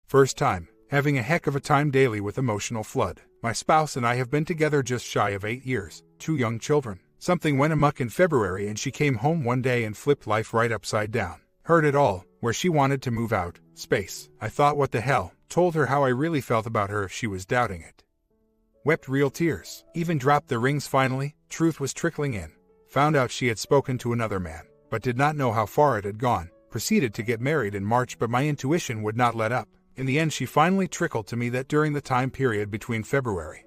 First time. Having a heck of a time daily with emotional flood. My spouse and I have been together just shy of 8 years. 2 young children. Something went amok in February and she came home one day and flipped life right upside down. Heard it all, where she wanted to move out. Space. I thought what the hell. Told her how I really felt about her if she was doubting it. Wept real tears. Even dropped the rings finally. Truth was trickling in. Found out she had spoken to another man, but did not know how far it had gone. Proceeded to get married in March, but my intuition would not let up. In the end, she finally trickled to me that during the time period between February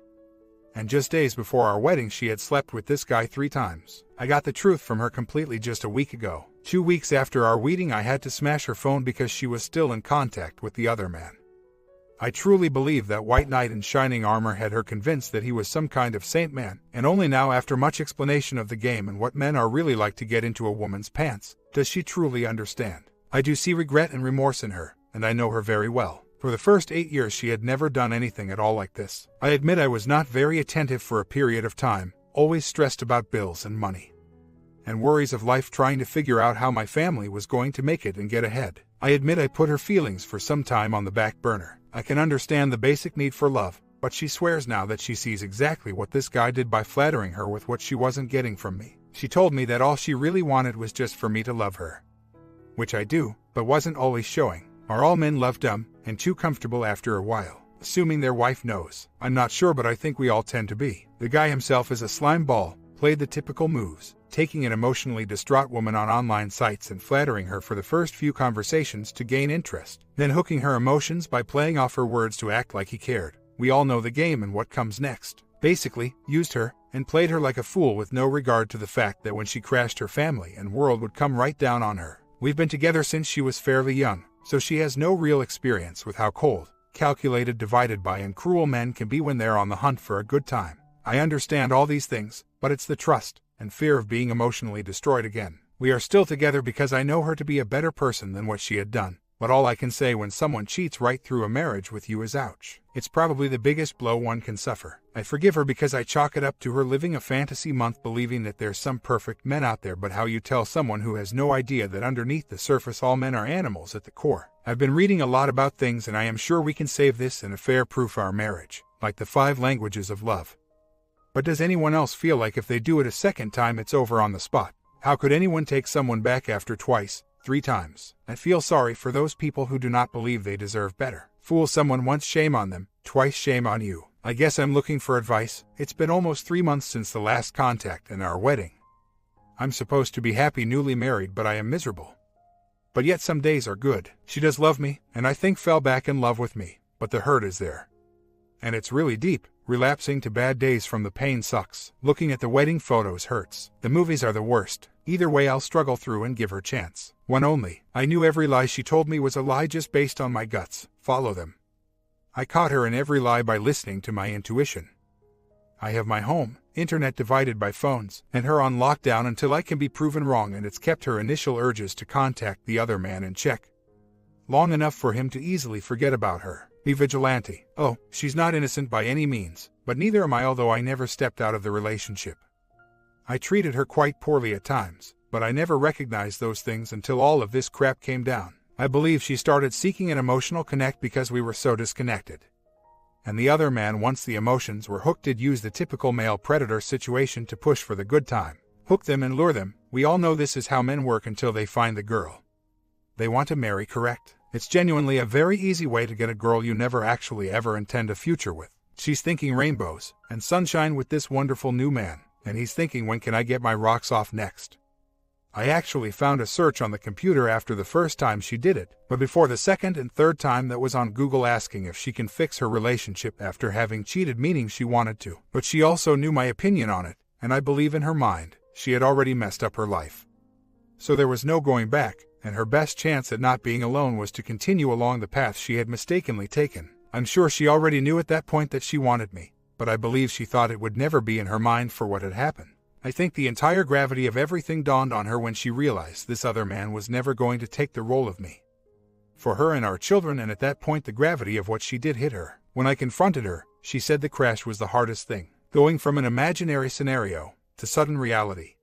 and just days before our wedding, she had slept with this guy 3 times. I got the truth from her completely just a week ago. 2 weeks after our wedding, I had to smash her phone because she was still in contact with the other man. I truly believe that white knight in shining armor had her convinced that he was some kind of saint man, and only now, after much explanation of the game and what men are really like to get into a woman's pants, does she truly understand. I do see regret and remorse in her, and I know her very well. For the first 8 years she had never done anything at all like this. I admit I was not very attentive for a period of time, always stressed about bills and money and worries of life, trying to figure out how my family was going to make it and get ahead. I admit I put her feelings for some time on the back burner. I can understand the basic need for love, but she swears now that she sees exactly what this guy did by flattering her with what she wasn't getting from me. She told me that all she really wanted was just for me to love her, which I do, but wasn't always showing. Are all men love dumb and too comfortable after a while, assuming their wife knows? I'm not sure, but I think we all tend to be. The guy himself is a slime ball, played the typical moves, taking an emotionally distraught woman on online sites and flattering her for the first few conversations to gain interest, then hooking her emotions by playing off her words to act like he cared. We all know the game and what comes next. Basically, used her and played her like a fool with no regard to the fact that when she crashed, her family and world would come right down on her. We've been together since she was fairly young, so she has no real experience with how cold, calculated, divided by and cruel men can be when they're on the hunt for a good time. I understand all these things, but it's the trust and fear of being emotionally destroyed again. We are still together because I know her to be a better person than what she had done, but all I can say when someone cheats right through a marriage with you is ouch. It's probably the biggest blow one can suffer. I forgive her because I chalk it up to her living a fantasy month, believing that there's some perfect men out there, but how you tell someone who has no idea that underneath the surface all men are animals at the core. I've been reading a lot about things, and I am sure we can save this and affair-proof our marriage, like the 5 languages of love. But does anyone else feel like if they do it a second time it's over on the spot? How could anyone take someone back after twice, 3 times? I feel sorry for those people who do not believe they deserve better. Fool someone once, shame on them. Twice, shame on you. I guess I'm looking for advice. It's been almost 3 months since the last contact and our wedding. I'm supposed to be happy newly married, but I am miserable. But yet some days are good. She does love me, and I think fell back in love with me, but the hurt is there. And it's really deep. Relapsing to bad days from the pain sucks. Looking at the wedding photos hurts. The movies are the worst. Either way, I'll struggle through and give her chance. One only. I knew every lie she told me was a lie just based on my guts. Follow them. I caught her in every lie by listening to my intuition. I have my home, internet divided by phones, and her on lockdown until I can be proven wrong, and it's kept her initial urges to contact the other man in check long enough for him to easily forget about her. Be vigilante. Oh, she's not innocent by any means, but neither am I, although I never stepped out of the relationship. I treated her quite poorly at times, but I never recognized those things until all of this crap came down. I believe she started seeking an emotional connect because we were so disconnected. And the other man, once the emotions were hooked, did use the typical male predator situation to push for the good time. Hook them and lure them. We all know this is how men work until they find the girl they want to marry, correct? It's genuinely a very easy way to get a girl you never actually ever intend a future with. She's thinking rainbows and sunshine with this wonderful new man, and he's thinking, when can I get my rocks off next? I actually found a search on the computer after the first time she did it, but before the second and third time that was on Google, asking if she can fix her relationship after having cheated, meaning she wanted to. But she also knew my opinion on it, and I believe in her mind she had already messed up her life. So there was no going back, and her best chance at not being alone was to continue along the path she had mistakenly taken. I'm sure she already knew at that point that she wanted me, but I believe she thought it would never be in her mind for what had happened. I think the entire gravity of everything dawned on her when she realized this other man was never going to take the role of me for her and our children, and at that point the gravity of what she did hit her. When I confronted her, she said the crash was the hardest thing, going from an imaginary scenario to sudden reality.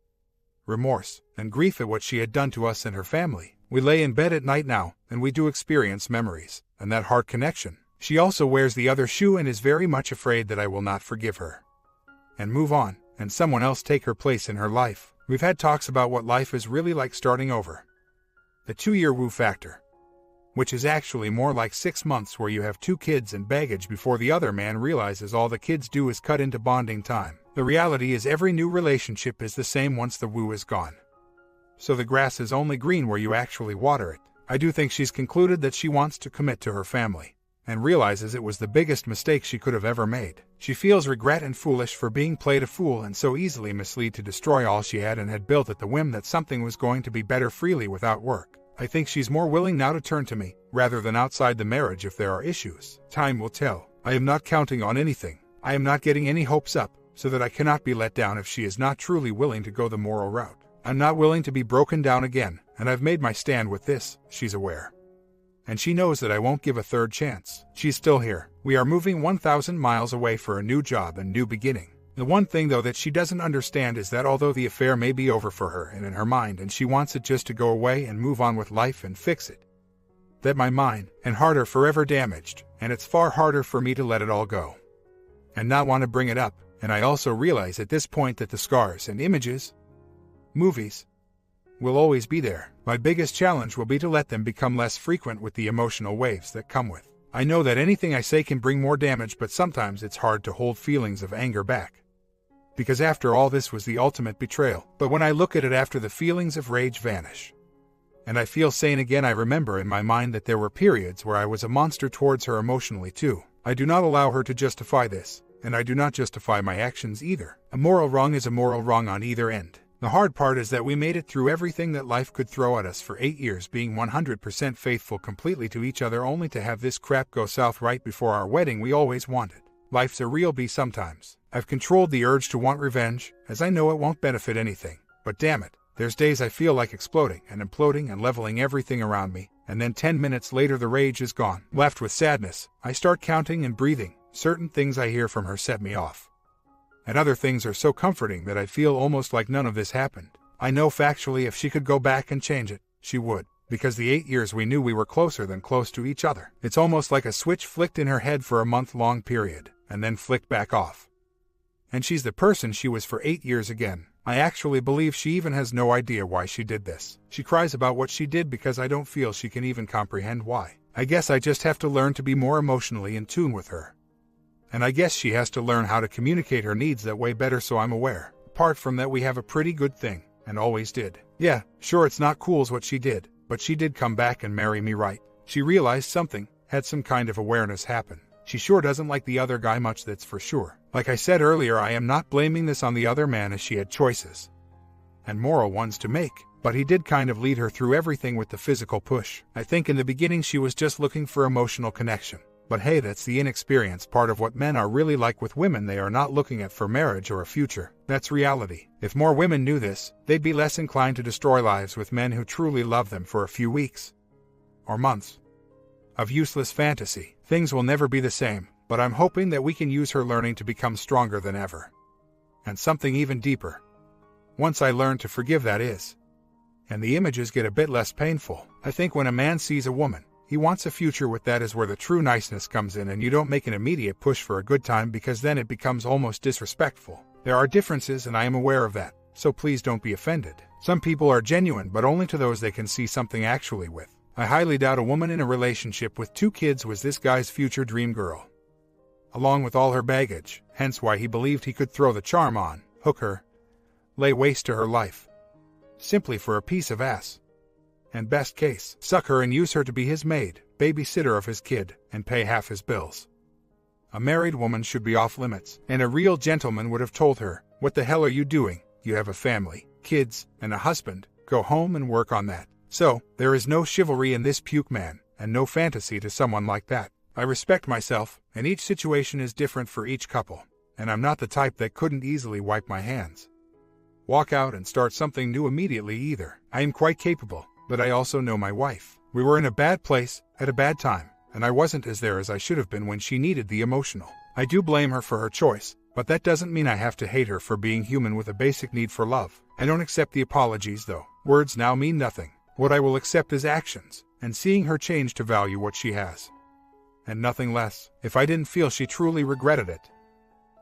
Remorse and grief at what she had done to us and her family. We lay in bed at night now, and we do experience memories and that heart connection. She also wears the other shoe and is very much afraid that I will not forgive her and move on, and someone else take her place in her life. We've had talks about what life is really like starting over. The 2-year woo factor, which is actually more like 6 months where you have 2 kids and baggage before the other man realizes all the kids do is cut into bonding time. The reality is every new relationship is the same once the woo is gone. So the grass is only green where you actually water it. I do think she's concluded that she wants to commit to her family, and realizes it was the biggest mistake she could have ever made. She feels regret and foolish for being played a fool and so easily misled to destroy all she had and had built at the whim that something was going to be better freely without work. I think she's more willing now to turn to me, rather than outside the marriage if there are issues. Time will tell. I am not counting on anything. I am not getting any hopes up, so that I cannot be let down if she is not truly willing to go the moral route. I'm not willing to be broken down again, and I've made my stand with this, she's aware. And she knows that I won't give a third chance. She's still here. We are moving 1,000 miles away for a new job and new beginning. The one thing though that she doesn't understand is that although the affair may be over for her and in her mind and she wants it just to go away and move on with life and fix it, that my mind and heart are forever damaged, and it's far harder for me to let it all go and not want to bring it up. And I also realize at this point that the scars and images, movies, will always be there. My biggest challenge will be to let them become less frequent with the emotional waves that come with. I know that anything I say can bring more damage, but sometimes it's hard to hold feelings of anger back. Because after all, this was the ultimate betrayal. But when I look at it after the feelings of rage vanish, and I feel sane again, I remember in my mind that there were periods where I was a monster towards her emotionally too. I do not allow her to justify this, and I do not justify my actions either. A moral wrong is a moral wrong on either end. The hard part is that we made it through everything that life could throw at us for 8 years, being 100% faithful completely to each other, only to have this crap go south right before our wedding we always wanted. Life's a real beast sometimes. I've controlled the urge to want revenge, as I know it won't benefit anything. But damn it, there's days I feel like exploding and imploding and leveling everything around me, and then 10 minutes later the rage is gone. Left with sadness, I start counting and breathing. Certain things I hear from her set me off, and other things are so comforting that I feel almost like none of this happened. I know factually if she could go back and change it, she would, because the 8 years we knew we were closer than close to each other. It's almost like a switch flicked in her head for a month-long period, and then flicked back off. And she's the person she was for 8 years again. I actually believe she even has no idea why she did this. She cries about what she did because I don't feel she can even comprehend why. I guess I just have to learn to be more emotionally in tune with her. And I guess she has to learn how to communicate her needs that way better, so I'm aware. Apart from that, we have a pretty good thing, and always did. Yeah, sure, it's not cool's what she did, but she did come back and marry me, right? She realized something, had some kind of awareness happen. She sure doesn't like the other guy much, that's for sure. Like I said earlier, I am not blaming this on the other man, as she had choices and moral ones to make, but he did kind of lead her through everything with the physical push. I think in the beginning she was just looking for emotional connection. But hey, that's the inexperienced part of what men are really like with women. They are not looking at for marriage or a future. That's reality. If more women knew this, they'd be less inclined to destroy lives with men who truly love them for a few weeks or months of useless fantasy. Things will never be the same, but I'm hoping that we can use her learning to become stronger than ever. And something even deeper. Once I learn to forgive, that is. And the images get a bit less painful. I think when a man sees a woman, he wants a future with. That is where the true niceness comes in, and you don't make an immediate push for a good time, because then it becomes almost disrespectful. There are differences, and I am aware of that, so please don't be offended. Some people are genuine, but only to those they can see something actually with. I highly doubt a woman in a relationship with 2 kids was this guy's future dream girl, along with all her baggage, hence why he believed he could throw the charm on, hook her, lay waste to her life, simply for a piece of ass. And best case, suck her and use her to be his maid, babysitter of his kid, and pay half his bills. A married woman should be off limits, and a real gentleman would have told her, "What the hell are you doing? You have a family, kids, and a husband. Go home and work on that." So, there is no chivalry in this puke man, and no fantasy to someone like that. I respect myself, and each situation is different for each couple, and I'm not the type that couldn't easily wipe my hands, walk out and start something new immediately either. I am quite capable. But I also know my wife. We were in a bad place, at a bad time, and I wasn't as there as I should have been when she needed the emotional. I do blame her for her choice, but that doesn't mean I have to hate her for being human with a basic need for love. I don't accept the apologies though. Words now mean nothing. What I will accept is actions, and seeing her change to value what she has. and nothing less. If I didn't feel she truly regretted it,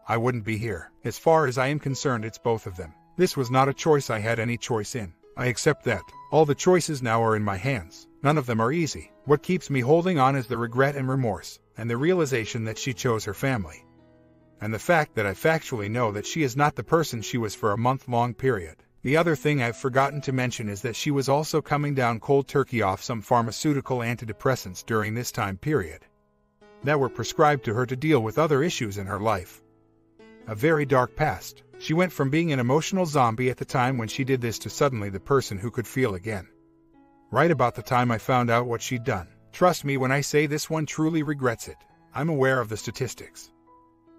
I wouldn't be here. As far as I am concerned, it's both of them. This was not a choice I had any choice in. I accept that. All the choices now are in my hands. None of them are easy. What keeps me holding on is the regret and remorse, and the realization that she chose her family. And the fact that I factually know that she is not the person she was for a month-long period. The other thing I've forgotten to mention is that she was also coming down cold turkey off some pharmaceutical antidepressants during this time period that were prescribed to her to deal with other issues in her life. A very dark past. She went from being an emotional zombie at the time when she did this to suddenly the person who could feel again. Right about the time I found out what she'd done. Trust me when I say this one truly regrets it. I'm aware of the statistics.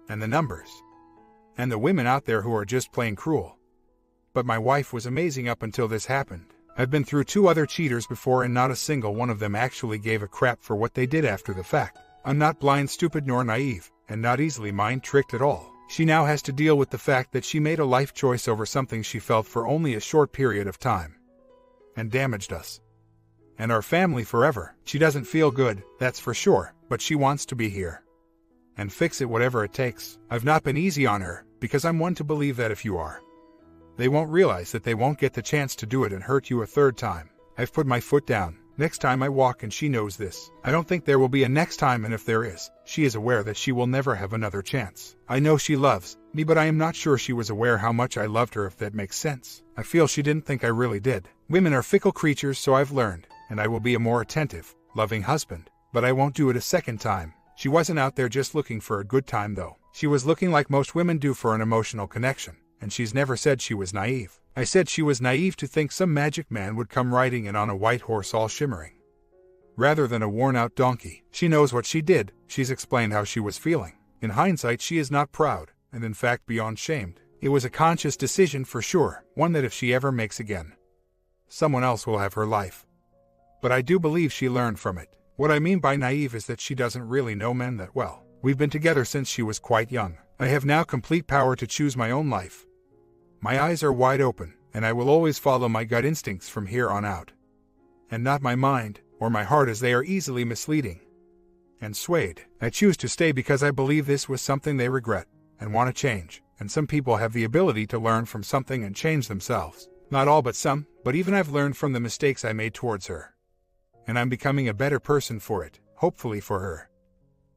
And the numbers. And the women out there who are just plain cruel. But my wife was amazing up until this happened. I've been through 2 other cheaters before and not a single one of them actually gave a crap for what they did after the fact. I'm not blind, stupid, nor naive, and not easily mind-tricked at all. She now has to deal with the fact that she made a life choice over something she felt for only a short period of time. And damaged us. And our family forever. She doesn't feel good, that's for sure, but she wants to be here. And fix it whatever it takes. I've not been easy on her, because I'm one to believe that if you are, they won't realize that they won't get the chance to do it and hurt you a third time. I've put my foot down. Next time I walk, and she knows this. I don't think there will be a next time, and if there is, she is aware that she will never have another chance. I know she loves me, but I am not sure she was aware how much I loved her, if that makes sense. I feel she didn't think I really did. Women are fickle creatures, so I've learned, and I will be a more attentive, loving husband. But I won't do it a second time. She wasn't out there just looking for a good time, though. She was looking like most women do for an emotional connection, and she's never said she was naive. I said she was naive to think some magic man would come riding in on a white horse all shimmering, rather than a worn-out donkey. She knows what she did. She's explained how she was feeling. In hindsight, she is not proud, and in fact beyond shamed. It was a conscious decision for sure, one that if she ever makes again, someone else will have her life. But I do believe she learned from it. What I mean by naive is that she doesn't really know men that well. We've been together since she was quite young. I have now complete power to choose my own life. My eyes are wide open, and I will always follow my gut instincts from here on out, and not my mind or my heart, as they are easily misleading and swayed. I choose to stay because I believe this was something they regret and want to change, and some people have the ability to learn from something and change themselves. Not all but some, but even I've learned from the mistakes I made towards her, and I'm becoming a better person for it, hopefully for her,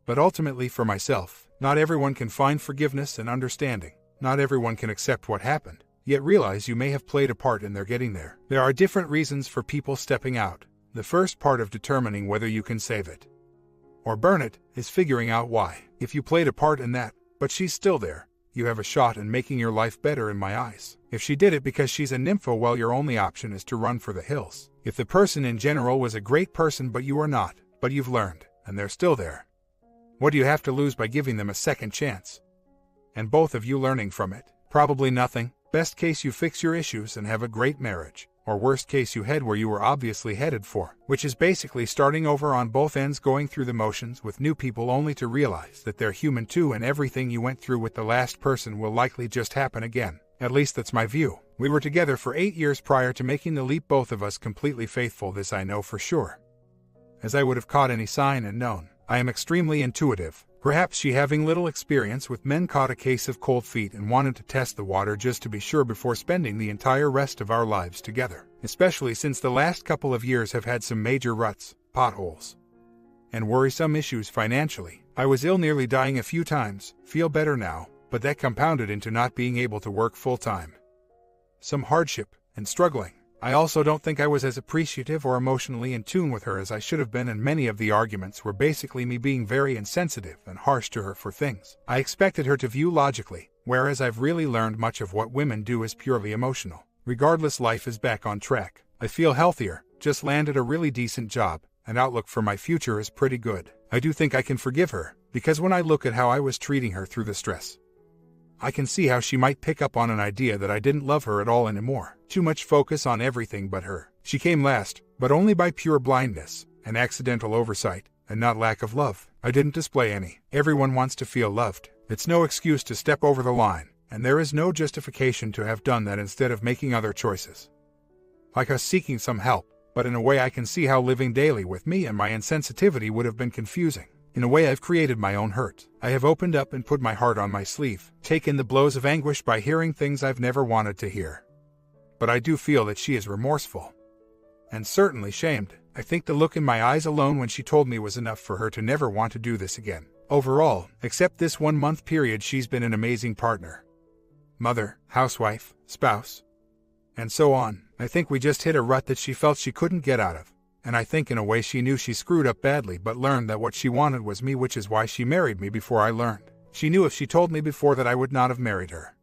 but ultimately for myself. Not everyone can find forgiveness and understanding. Not everyone can accept what happened, yet realize you may have played a part in their getting there. There are different reasons for people stepping out. The first part of determining whether you can save it or burn it is figuring out why. If you played a part in that, but she's still there, you have a shot in making your life better in my eyes. If she did it because she's a nympho, well, your only option is to run for the hills. If the person in general was a great person but you are not, but you've learned, and they're still there, what do you have to lose by giving them a second chance? And both of you learning from it? Probably nothing. Best case, you fix your issues and have a great marriage. Or worst case, you head where you were obviously headed for, which is basically starting over on both ends, going through the motions with new people only to realize that they're human too, and everything you went through with the last person will likely just happen again. At least that's my view. We were together for 8 years prior to making the leap, both of us completely faithful, this I know for sure, as I would have caught any sign and known. I am extremely intuitive. Perhaps she, having little experience with men, caught a case of cold feet and wanted to test the water just to be sure before spending the entire rest of our lives together, especially since the last couple of years have had some major ruts, potholes, and worrisome issues financially. I was ill, nearly dying a few times, feel better now, but that compounded into not being able to work full-time, some hardship, and struggling. I also don't think I was as appreciative or emotionally in tune with her as I should have been, and many of the arguments were basically me being very insensitive and harsh to her for things I expected her to view logically, whereas I've really learned much of what women do is purely emotional. Regardless, life is back on track. I feel healthier, just landed a really decent job, and outlook for my future is pretty good. I do think I can forgive her, because when I look at how I was treating her through the stress, I can see how she might pick up on an idea that I didn't love her at all anymore. Too much focus on everything but her. She came last, but only by pure blindness, and accidental oversight, and not lack of love. I didn't display any. Everyone wants to feel loved. It's no excuse to step over the line, and there is no justification to have done that instead of making other choices, like us seeking some help. But in a way, I can see how living daily with me and my insensitivity would have been confusing. In a way, I've created my own hurt. I have opened up and put my heart on my sleeve, taken the blows of anguish by hearing things I've never wanted to hear. But I do feel that she is remorseful. And certainly shamed. I think the look in my eyes alone when she told me was enough for her to never want to do this again. Overall, except this 1 month period, she's been an amazing partner. Mother, housewife, spouse, and so on. I think we just hit a rut that she felt she couldn't get out of. And I think in a way she knew she screwed up badly but learned that what she wanted was me, which is why she married me before I learned. She knew if she told me before that I would not have married her.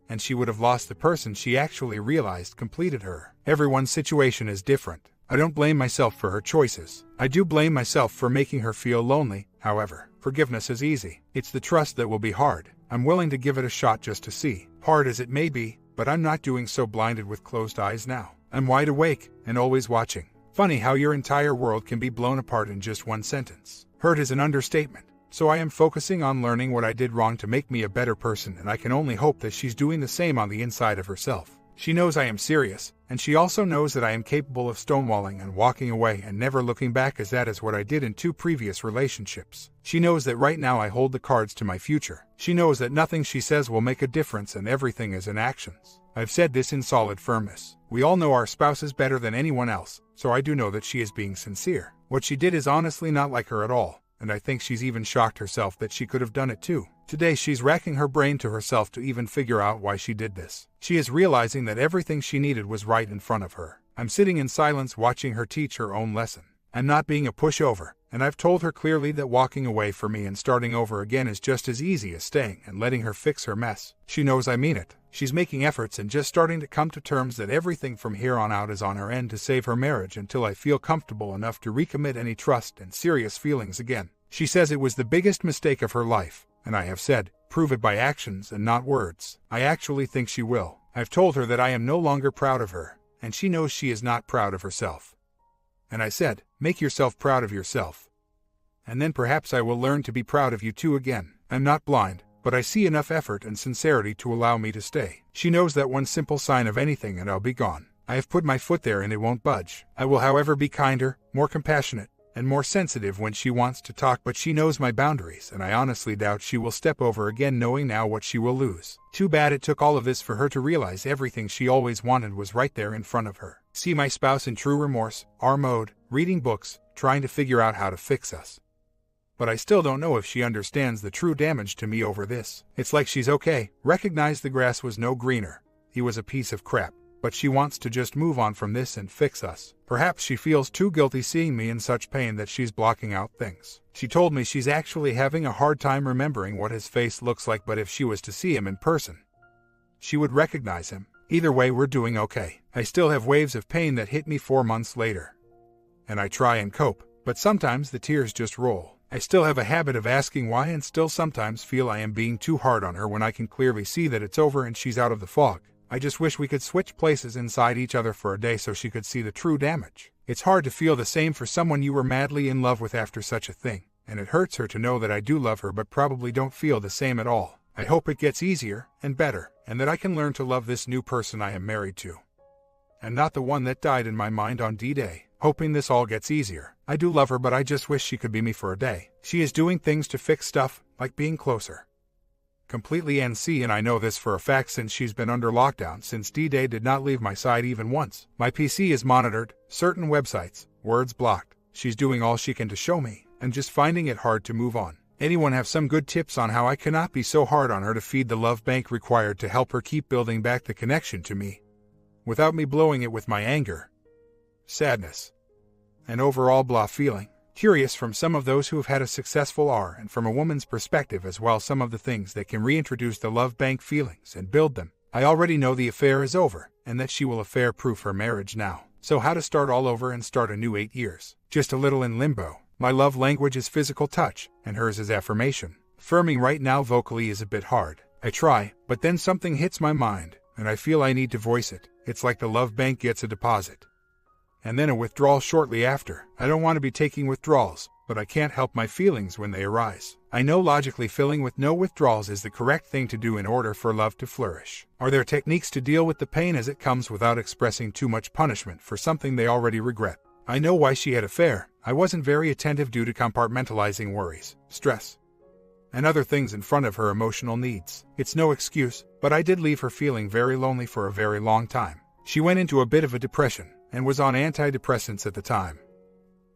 And she would have lost the person she actually realized completed her. Everyone's situation is different. I don't blame myself for her choices. I do blame myself for making her feel lonely. However, forgiveness is easy. It's the trust that will be hard. I'm willing to give it a shot just to see. Hard as it may be, but I'm not doing so blinded with closed eyes now. I'm wide awake and always watching. Funny how your entire world can be blown apart in just one sentence. Hurt is an understatement. So I am focusing on learning what I did wrong to make me a better person, and I can only hope that she's doing the same on the inside of herself. She knows I am serious, and she also knows that I am capable of stonewalling and walking away and never looking back, as that is what I did in 2 previous relationships. She knows that right now I hold the cards to my future. She knows that nothing she says will make a difference and everything is in actions. I've said this in solid firmness. We all know our spouses better than anyone else, so I do know that she is being sincere. What she did is honestly not like her at all, and I think she's even shocked herself that she could have done it too. Today she's racking her brain to herself to even figure out why she did this. She is realizing that everything she needed was right in front of her. I'm sitting in silence watching her teach her own lesson. I'm not being a pushover, and I've told her clearly that walking away from me and starting over again is just as easy as staying and letting her fix her mess. She knows I mean it. She's making efforts and just starting to come to terms that everything from here on out is on her end to save her marriage until I feel comfortable enough to recommit any trust and serious feelings again. She says it was the biggest mistake of her life, and I have said, prove it by actions and not words. I actually think she will. I've told her that I am no longer proud of her, and she knows she is not proud of herself. And I said, make yourself proud of yourself. And then perhaps I will learn to be proud of you too again. I'm not blind, but I see enough effort and sincerity to allow me to stay. She knows that one simple sign of anything and I'll be gone. I have put my foot there and it won't budge. I will, however, be kinder, more compassionate, and more sensitive when she wants to talk, but she knows my boundaries, and I honestly doubt she will step over again, knowing now what she will lose. Too bad it took all of this for her to realize everything she always wanted was right there in front of her. See my spouse in true remorse, R mode, reading books, trying to figure out how to fix us. But I still don't know if she understands the true damage to me over this. It's like she's okay, recognized the grass was no greener. He was a piece of crap. But she wants to just move on from this and fix us. Perhaps she feels too guilty seeing me in such pain that she's blocking out things. She told me she's actually having a hard time remembering what his face looks like, but if she was to see him in person, she would recognize him. Either way, we're doing okay. I still have waves of pain that hit me 4 months later. And I try and cope, but sometimes the tears just roll. I still have a habit of asking why and still sometimes feel I am being too hard on her when I can clearly see that it's over and she's out of the fog. I just wish we could switch places inside each other for a day so she could see the true damage. It's hard to feel the same for someone you were madly in love with after such a thing, and it hurts her to know that I do love her but probably don't feel the same at all. I hope it gets easier and better, and that I can learn to love this new person I am married to, and not the one that died in my mind on D-Day. Hoping this all gets easier. I do love her, but I just wish she could be me for a day. She is doing things to fix stuff, like being closer. Completely NC, and I know this for a fact since she's been under lockdown since D-Day, did not leave my side even once. My PC is monitored, certain websites, words blocked. She's doing all she can to show me, and just finding it hard to move on. Anyone have some good tips on how I cannot be so hard on her to feed the love bank required to help her keep building back the connection to me, without me blowing it with my anger, sadness, and overall blah feeling? Curious from some of those who have had a successful R, and from a woman's perspective as well, some of the things that can reintroduce the love bank feelings and build them. I already know the affair is over, and that she will affair-proof her marriage now. So how to start all over and start a new 8 years. Just a little in limbo. My love language is physical touch, and hers is affirmation. Affirming right now vocally is a bit hard. I try, but then something hits my mind, and I feel I need to voice it. It's like the love bank gets a deposit, and then a withdrawal shortly after. I don't want to be taking withdrawals, but I can't help my feelings when they arise. I know logically filling with no withdrawals is the correct thing to do in order for love to flourish. Are there techniques to deal with the pain as it comes without expressing too much punishment for something they already regret? I know why she had affair. I wasn't very attentive due to compartmentalizing worries, stress, and other things in front of her emotional needs. It's no excuse, but I did leave her feeling very lonely for a very long time. She went into a bit of a depression, and was on antidepressants at the time,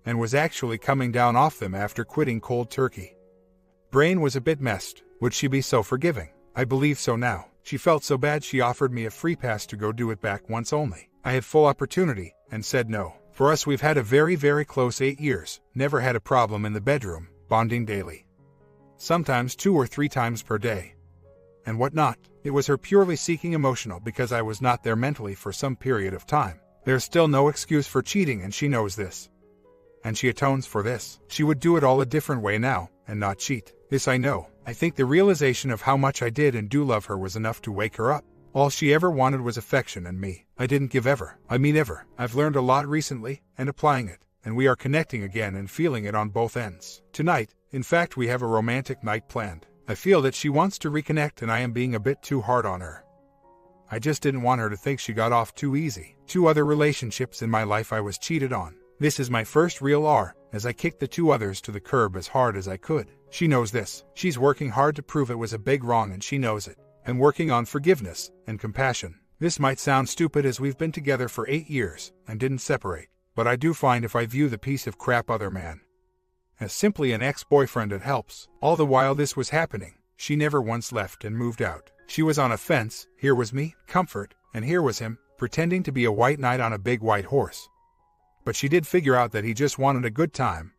and was actually coming down off them after quitting cold turkey. Brain was a bit messed. Would she be so forgiving? I believe so now. She felt so bad she offered me a free pass to go do it back once only. I had full opportunity, and said no. For us, we've had a very, very close 8 years, never had a problem in the bedroom, bonding daily. Sometimes 2 or 3 times per day. And whatnot. It was her purely seeking emotional because I was not there mentally for some period of time. There's still no excuse for cheating, and she knows this. And she atones for this. She would do it all a different way now, and not cheat. This I know. I think the realization of how much I did and do love her was enough to wake her up. All she ever wanted was affection and me. I didn't give ever. I mean ever. I've learned a lot recently, and applying it, and we are connecting again and feeling it on both ends. Tonight, in fact, we have a romantic night planned. I feel that she wants to reconnect, and I am being a bit too hard on her. I just didn't want her to think she got off too easy. 2 other relationships in my life I was cheated on. This is my first real R, as I kicked the 2 others to the curb as hard as I could. She knows this. She's working hard to prove it was a big wrong, and she knows it. And working on forgiveness and compassion. This might sound stupid, as we've been together for 8 years and didn't separate, but I do find if I view the piece of crap other man as simply an ex-boyfriend, it helps. All the while this was happening, she never once left and moved out. She was on a fence. Here was me, comfort, and here was him, pretending to be a white knight on a big white horse. But she did figure out that he just wanted a good time,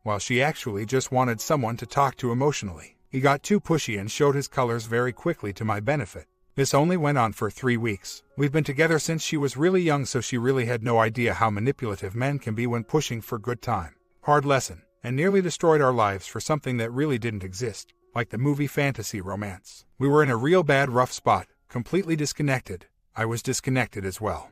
while she actually just wanted someone to talk to emotionally. He got too pushy and showed his colors very quickly to my benefit. This only went on for 3 weeks. We've been together since she was really young, so she really had no idea how manipulative men can be when pushing for good time. Hard lesson, and nearly destroyed our lives for something that really didn't exist, like the movie fantasy romance. We were in a real bad rough spot, completely disconnected. I was disconnected as well,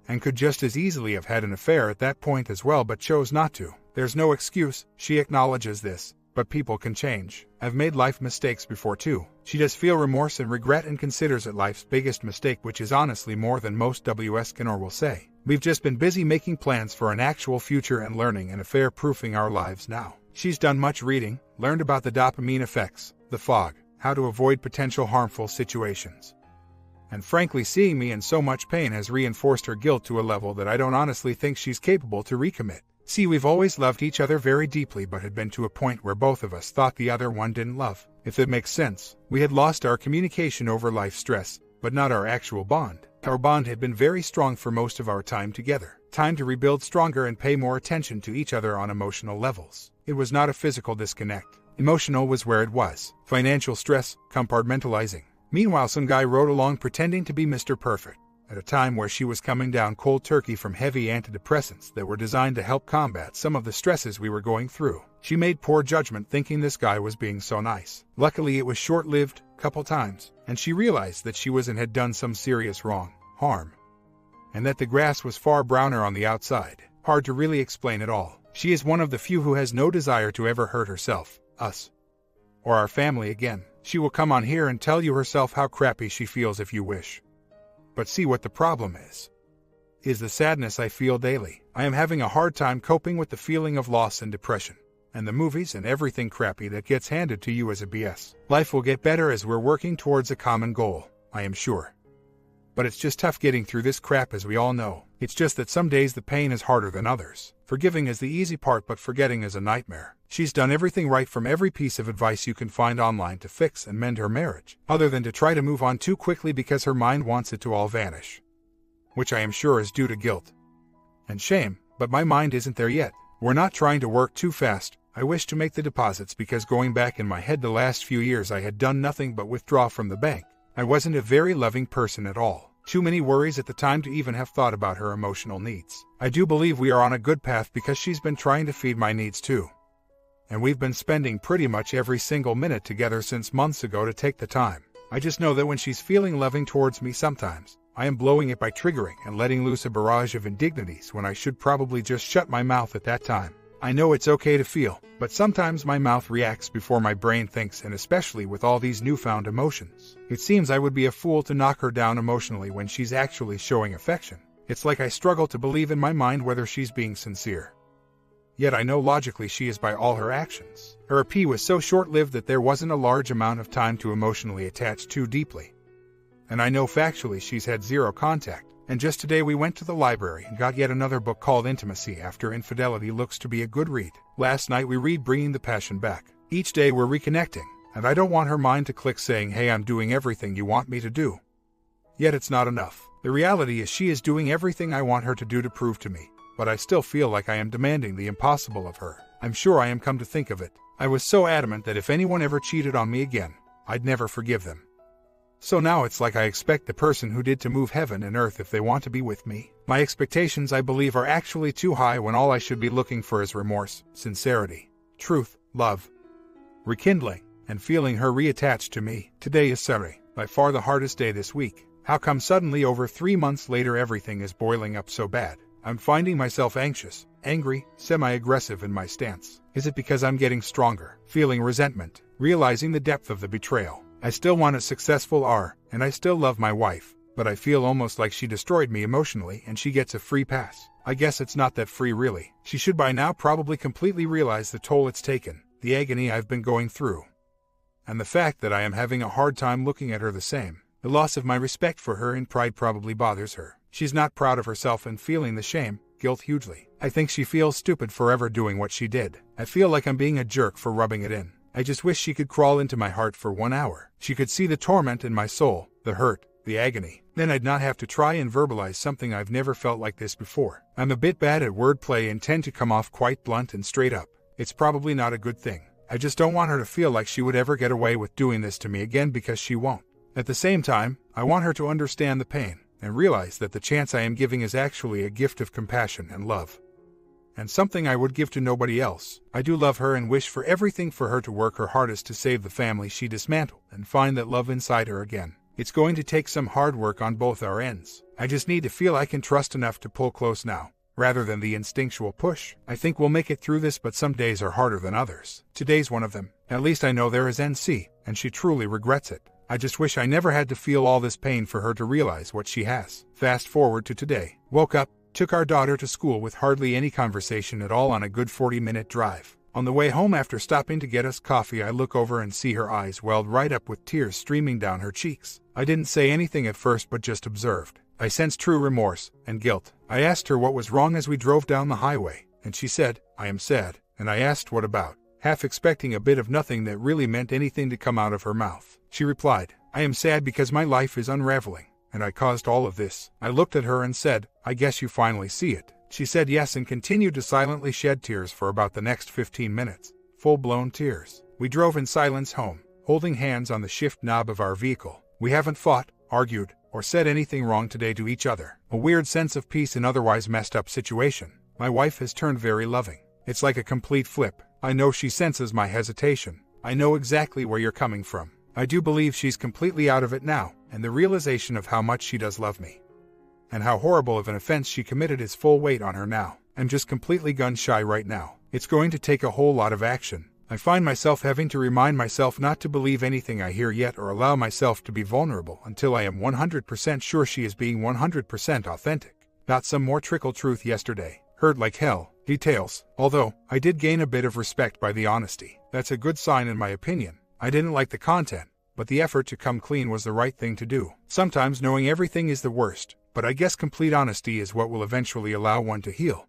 and could just as easily have had an affair at that point as well, but chose not to. There's no excuse. She acknowledges this. But people can change. I've made life mistakes before too. She does feel remorse and regret and considers it life's biggest mistake, which is honestly more than most WS can or will say. We've just been busy making plans for an actual future and learning and affair-proofing our lives now. She's done much reading, learned about the dopamine effects, the fog, how to avoid potential harmful situations. And frankly, seeing me in so much pain has reinforced her guilt to a level that I don't honestly think she's capable to recommit. See, we've always loved each other very deeply, but had been to a point where both of us thought the other one didn't love. If that makes sense. We had lost our communication over life stress, but not our actual bond. Our bond had been very strong for most of our time together. Time to rebuild stronger and pay more attention to each other on emotional levels. It was not a physical disconnect. Emotional was where it was. Financial stress, compartmentalizing. Meanwhile, some guy rode along pretending to be Mr. Perfect, at a time where she was coming down cold turkey from heavy antidepressants that were designed to help combat some of the stresses we were going through. She made poor judgment thinking this guy was being so nice. Luckily, it was short-lived, couple times, and she realized that she was and had done some serious harm, and that the grass was far browner on the outside. Hard to really explain it all. She is one of the few who has no desire to ever hurt herself, us, or our family again. She will come on here and tell you herself how crappy she feels if you wish. But see what the problem is the sadness I feel daily. I am having a hard time coping with the feeling of loss and depression, and the movies and everything crappy that gets handed to you as a BS. Life will get better as we're working towards a common goal, I am sure. But it's just tough getting through this crap, as we all know. It's just that some days the pain is harder than others. Forgiving is the easy part, but forgetting is a nightmare. She's done everything right from every piece of advice you can find online to fix and mend her marriage, other than to try to move on too quickly because her mind wants it to all vanish. Which I am sure is due to guilt and shame, but my mind isn't there yet. We're not trying to work too fast. I wish to make the deposits because going back in my head the last few years I had done nothing but withdraw from the bank. I wasn't a very loving person at all. Too many worries at the time to even have thought about her emotional needs. I do believe we are on a good path because she's been trying to feed my needs too. And we've been spending pretty much every single minute together since months ago to take the time. I just know that when she's feeling loving towards me sometimes, I am blowing it by triggering and letting loose a barrage of indignities when I should probably just shut my mouth at that time. I know it's okay to feel, but sometimes my mouth reacts before my brain thinks, and especially with all these newfound emotions. It seems I would be a fool to knock her down emotionally when she's actually showing affection. It's like I struggle to believe in my mind whether she's being sincere. Yet I know logically she is by all her actions. Her appeal was so short-lived that there wasn't a large amount of time to emotionally attach too deeply. And I know factually she's had zero contact. And just today we went to the library and got yet another book called Intimacy After Infidelity. Looks to be a good read. Last night we read Bringing the Passion Back. Each day we're reconnecting, and I don't want her mind to click saying, hey, I'm doing everything you want me to do. Yet it's not enough. The reality is she is doing everything I want her to do to prove to me, but I still feel like I am demanding the impossible of her. I'm sure I am, come to think of it. I was so adamant that if anyone ever cheated on me again, I'd never forgive them. So now it's like I expect the person who did to move heaven and earth if they want to be with me. My expectations, I believe, are actually too high when all I should be looking for is remorse, sincerity, truth, love, rekindling, and feeling her reattached to me. Today is Saturday, by far the hardest day this week. How come suddenly over 3 months later everything is boiling up so bad? I'm finding myself anxious, angry, semi-aggressive in my stance. Is it because I'm getting stronger, feeling resentment, realizing the depth of the betrayal? I still want a successful and I still love my wife, but I feel almost like she destroyed me emotionally and she gets a free pass. I guess it's not that free really. She should by now probably completely realize the toll it's taken, the agony I've been going through, and the fact that I am having a hard time looking at her the same. The loss of my respect for her and pride probably bothers her. She's not proud of herself and feeling the shame, guilt hugely. I think she feels stupid for ever doing what she did. I feel like I'm being a jerk for rubbing it in. I just wish she could crawl into my heart for 1 hour. She could see the torment in my soul, the hurt, the agony. Then I'd not have to try and verbalize something I've never felt like this before. I'm a bit bad at wordplay and tend to come off quite blunt and straight up. It's probably not a good thing. I just don't want her to feel like she would ever get away with doing this to me again, because she won't. At the same time, I want her to understand the pain and realize that the chance I am giving is actually a gift of compassion and love, and something I would give to nobody else. I do love her and wish for everything for her to work her hardest to save the family she dismantled and find that love inside her again. It's going to take some hard work on both our ends. I just need to feel I can trust enough to pull close now, rather than the instinctual push. I think we'll make it through this, but some days are harder than others. Today's one of them. At least I know there is NC, and she truly regrets it. I just wish I never had to feel all this pain for her to realize what she has. Fast forward to today. Woke up, took our daughter to school with hardly any conversation at all on a good 40-minute drive. On the way home after stopping to get us coffee, I look over and see her eyes welled right up with tears streaming down her cheeks. I didn't say anything at first but just observed. I sensed true remorse and guilt. I asked her what was wrong as we drove down the highway, and she said, I am sad. And I asked what about, half expecting a bit of nothing that really meant anything to come out of her mouth. She replied, I am sad because my life is unraveling, and I caused all of this. I looked at her and said, I guess you finally see it. She said yes and continued to silently shed tears for about the next 15 minutes. Full-blown tears. We drove in silence home, holding hands on the shift knob of our vehicle. We haven't fought, argued, or said anything wrong today to each other. A weird sense of peace in otherwise messed up situation. My wife has turned very loving. It's like a complete flip. I know she senses my hesitation. I know exactly where you're coming from. I do believe she's completely out of it now, and the realization of how much she does love me, and how horrible of an offense she committed is full weight on her now. I'm just completely gun-shy right now. It's going to take a whole lot of action. I find myself having to remind myself not to believe anything I hear yet, or allow myself to be vulnerable until I am 100% sure she is being 100% authentic. Not some more trickle truth yesterday. Hurt like hell. Details. Although, I did gain a bit of respect by the honesty. That's a good sign in my opinion. I didn't like the content, but the effort to come clean was the right thing to do. Sometimes knowing everything is the worst, but I guess complete honesty is what will eventually allow one to heal,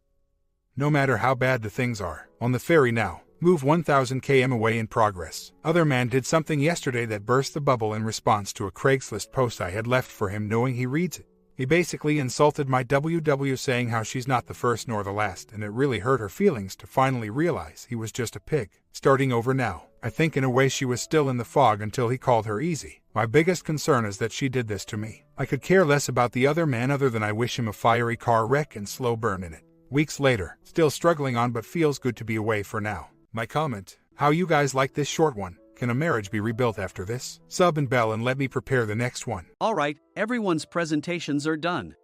no matter how bad the things are. On the ferry now. Move 1000 km away in progress. Other man did something yesterday that burst the bubble in response to a Craigslist post I had left for him, knowing he reads it. He basically insulted my WW, saying how she's not the first nor the last, and it really hurt her feelings to finally realize he was just a pig. Starting over now. I think in a way she was still in the fog until he called her easy. My biggest concern is that she did this to me. I could care less about the other man other than I wish him a fiery car wreck and slow burn in it. Weeks later, still struggling on, but feels good to be away for now. My comment, how you guys like this short one? Can a marriage be rebuilt after this? Sub and bell and let me prepare the next one. Alright, everyone's presentations are done.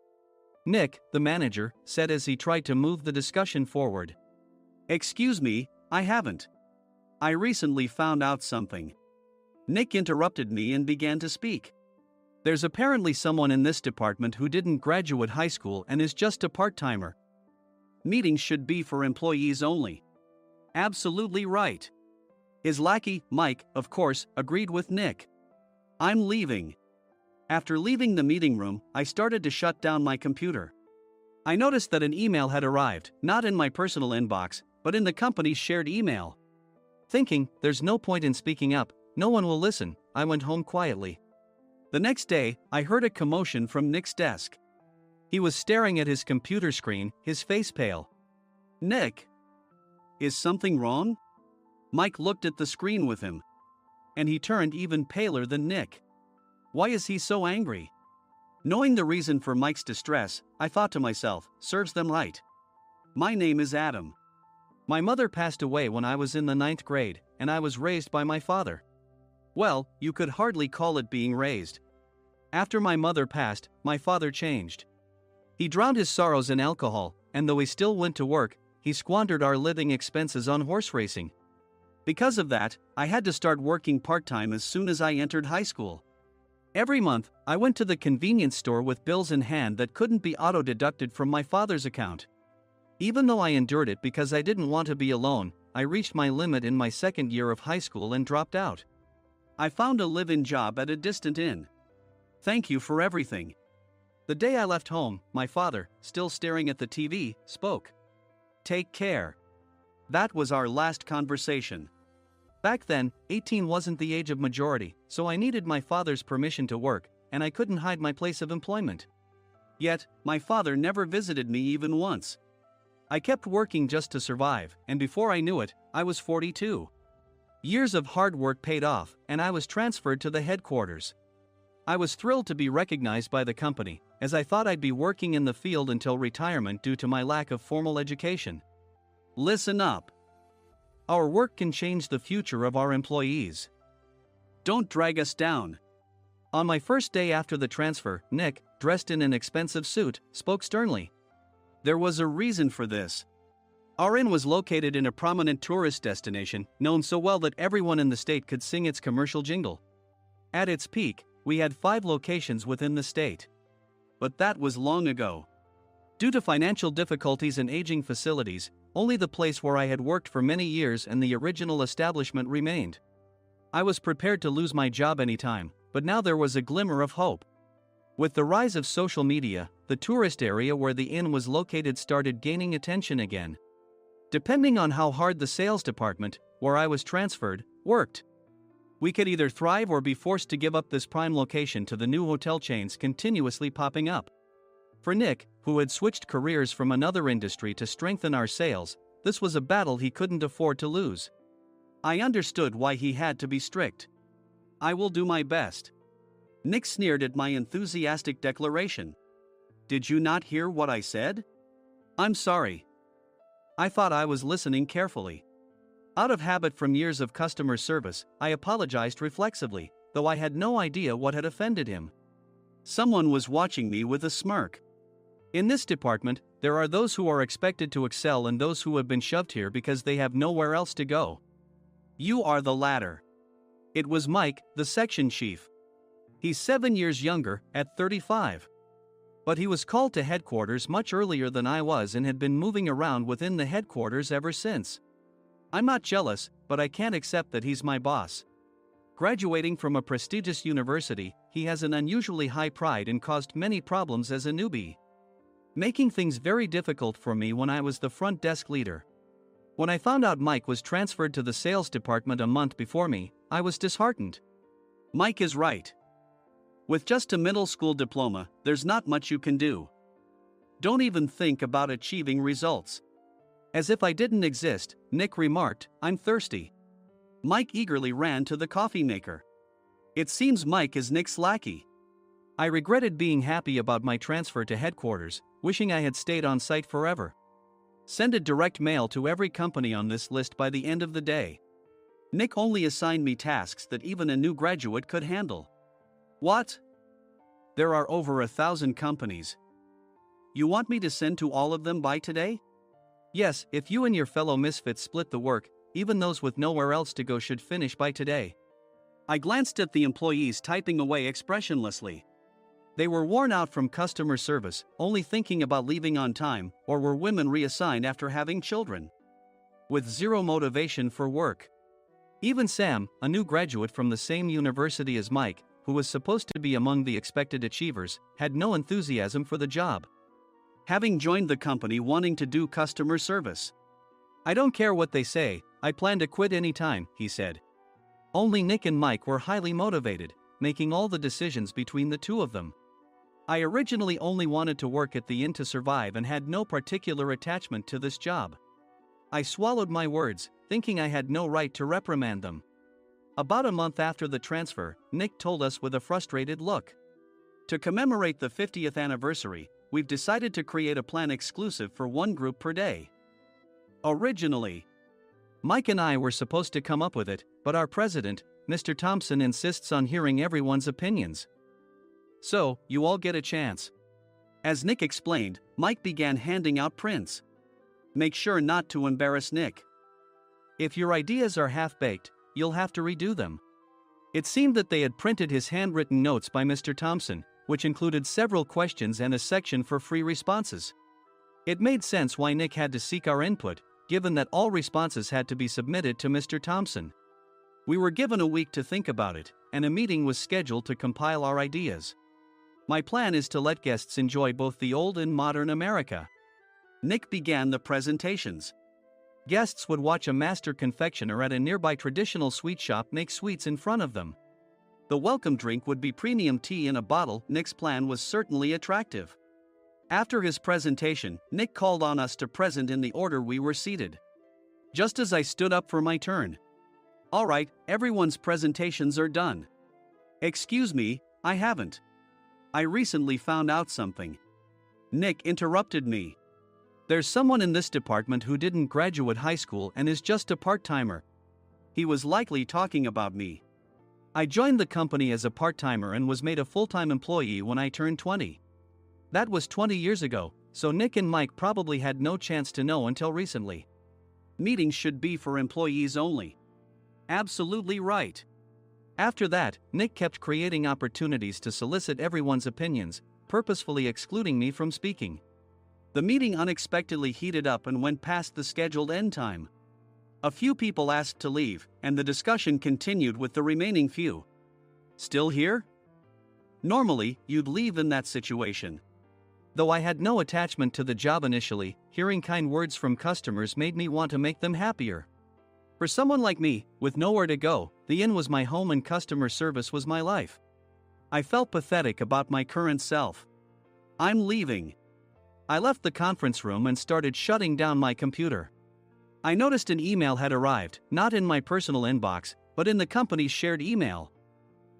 Nick, the manager, said as he tried to move the discussion forward. Excuse me, I haven't. I recently found out something. Nick interrupted me and began to speak. There's apparently someone in this department who didn't graduate high school and is just a part-timer. Meetings should be for employees only. Absolutely right. His lackey, Mike, of course, agreed with Nick. I'm leaving. After leaving the meeting room, I started to shut down my computer. I noticed that an email had arrived, not in my personal inbox, but in the company's shared email. Thinking, there's no point in speaking up, no one will listen, I went home quietly. The next day, I heard a commotion from Nick's desk. He was staring at his computer screen, his face pale. Nick! Is something wrong? Mike looked at the screen with him. And he turned even paler than Nick. Why is he so angry? Knowing the reason for Mike's distress, I thought to myself, serves them right. My name is Adam. My mother passed away when I was in the 9th grade, and I was raised by my father. Well, you could hardly call it being raised. After my mother passed, my father changed. He drowned his sorrows in alcohol, and though he still went to work, he squandered our living expenses on horse racing. Because of that, I had to start working part-time as soon as I entered high school. Every month, I went to the convenience store with bills in hand that couldn't be auto-deducted from my father's account. Even though I endured it because I didn't want to be alone, I reached my limit in my second year of high school and dropped out. I found a live-in job at a distant inn. Thank you for everything. The day I left home, my father, still staring at the TV, spoke. Take care. That was our last conversation. Back then, 18 wasn't the age of majority, so I needed my father's permission to work, and I couldn't hide my place of employment. Yet, my father never visited me even once. I kept working just to survive, and before I knew it, I was 42. Years of hard work paid off, and I was transferred to the headquarters. I was thrilled to be recognized by the company, as I thought I'd be working in the field until retirement due to my lack of formal education. Listen up. Our work can change the future of our employees. Don't drag us down. On my first day after the transfer, Nick, dressed in an expensive suit, spoke sternly. There was a reason for this. Our inn was located in a prominent tourist destination, known so well that everyone in the state could sing its commercial jingle. At its peak, we had 5 locations within the state. But that was long ago. Due to financial difficulties and aging facilities, only the place where I had worked for many years and the original establishment remained. I was prepared to lose my job anytime, but now there was a glimmer of hope. With the rise of social media, the tourist area where the inn was located started gaining attention again. Depending on how hard the sales department, where I was transferred, worked, we could either thrive or be forced to give up this prime location to the new hotel chains continuously popping up. For Nick, who had switched careers from another industry to strengthen our sales, this was a battle he couldn't afford to lose. I understood why he had to be strict. I will do my best. Nick sneered at my enthusiastic declaration. Did you not hear what I said? I'm sorry. I thought I was listening carefully. Out of habit from years of customer service, I apologized reflexively, though I had no idea what had offended him. Someone was watching me with a smirk. In this department, there are those who are expected to excel and those who have been shoved here because they have nowhere else to go. You are the latter. It was Mike, the section chief. He's 7 years younger, at 35. But he was called to headquarters much earlier than I was and had been moving around within the headquarters ever since. I'm not jealous, but I can't accept that he's my boss. Graduating from a prestigious university, he has an unusually high pride and caused many problems as a newbie, making things very difficult for me when I was the front desk leader. When I found out Mike was transferred to the sales department a month before me, I was disheartened. Mike is right. With just a middle school diploma, there's not much you can do. Don't even think about achieving results. As if I didn't exist, Nick remarked, I'm thirsty. Mike eagerly ran to the coffee maker. It seems Mike is Nick's lackey. I regretted being happy about my transfer to headquarters, wishing I had stayed on site forever. Send a direct mail to every company on this list by the end of the day. Nick only assigned me tasks that even a new graduate could handle. What? There are over 1,000 companies. You want me to send to all of them by today? Yes, if you and your fellow misfits split the work, even those with nowhere else to go should finish by today. I glanced at the employees typing away expressionlessly. They were worn out from customer service, only thinking about leaving on time, or were women reassigned after having children. With zero motivation for work. Even Sam, a new graduate from the same university as Mike, who was supposed to be among the expected achievers, had no enthusiasm for the job. Having joined the company wanting to do customer service. "I don't care what they say, I plan to quit any time," he said. Only Nick and Mike were highly motivated, making all the decisions between the two of them. I originally only wanted to work at the inn to survive and had no particular attachment to this job. I swallowed my words, thinking I had no right to reprimand them. About a month after the transfer, Nick told us with a frustrated look. "To commemorate the 50th anniversary, we've decided to create a plan exclusive for one group per day." Originally, Mike and I were supposed to come up with it, but our president, Mr. Thompson, insists on hearing everyone's opinions. "So, you all get a chance." As Nick explained, Mike began handing out prints. Make sure not to embarrass Nick. If your ideas are half-baked, you'll have to redo them. It seemed that they had printed his handwritten notes by Mr. Thompson, which included several questions and a section for free responses. It made sense why Nick had to seek our input, given that all responses had to be submitted to Mr. Thompson. We were given a week to think about it, and a meeting was scheduled to compile our ideas. My plan is to let guests enjoy both the old and modern America. Nick began the presentations. Guests would watch a master confectioner at a nearby traditional sweet shop make sweets in front of them. The welcome drink would be premium tea in a bottle. Nick's plan was certainly attractive. After his presentation, Nick called on us to present in the order we were seated. Just as I stood up for my turn. "All right, everyone's presentations are done." "Excuse me, I haven't. I recently found out something." Nick interrupted me. "There's someone in this department who didn't graduate high school and is just a part-timer." He was likely talking about me. I joined the company as a part-timer and was made a full-time employee when I turned 20. That was 20 years ago, so Nick and Mike probably had no chance to know until recently. Meetings should be for employees only. Absolutely right. After that, Nick kept creating opportunities to solicit everyone's opinions, purposefully excluding me from speaking. The meeting unexpectedly heated up and went past the scheduled end time. A few people asked to leave, and the discussion continued with the remaining few. "Still here?" Normally, you'd leave in that situation. Though I had no attachment to the job initially, hearing kind words from customers made me want to make them happier. For someone like me, with nowhere to go, the inn was my home and customer service was my life. I felt pathetic about my current self. "I'm leaving." I left the conference room and started shutting down my computer. I noticed an email had arrived, not in my personal inbox, but in the company's shared email.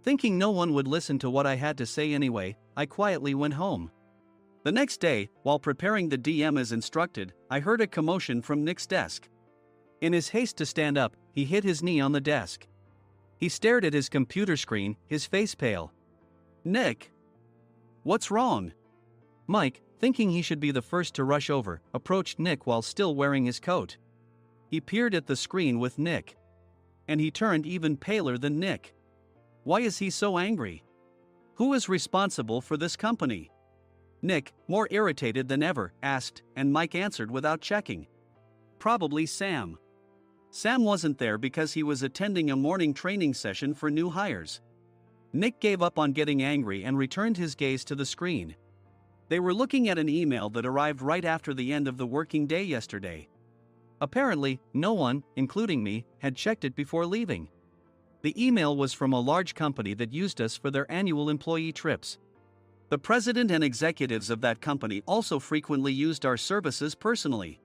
Thinking no one would listen to what I had to say anyway, I quietly went home. The next day, while preparing the DM as instructed, I heard a commotion from Nick's desk. In his haste to stand up, he hit his knee on the desk. He stared at his computer screen, his face pale. "Nick, what's wrong?" Mike, thinking he should be the first to rush over, approached Nick while still wearing his coat. He peered at the screen with Nick. And he turned even paler than Nick. Why is he so angry? Who is responsible for this company? Nick, more irritated than ever, asked, and Mike answered without checking. Probably Sam. Sam wasn't there because he was attending a morning training session for new hires. Nick gave up on getting angry and returned his gaze to the screen. They were looking at an email that arrived right after the end of the working day yesterday. Apparently, no one, including me, had checked it before leaving. The email was from a large company that used us for their annual employee trips. The president and executives of that company also frequently used our services personally.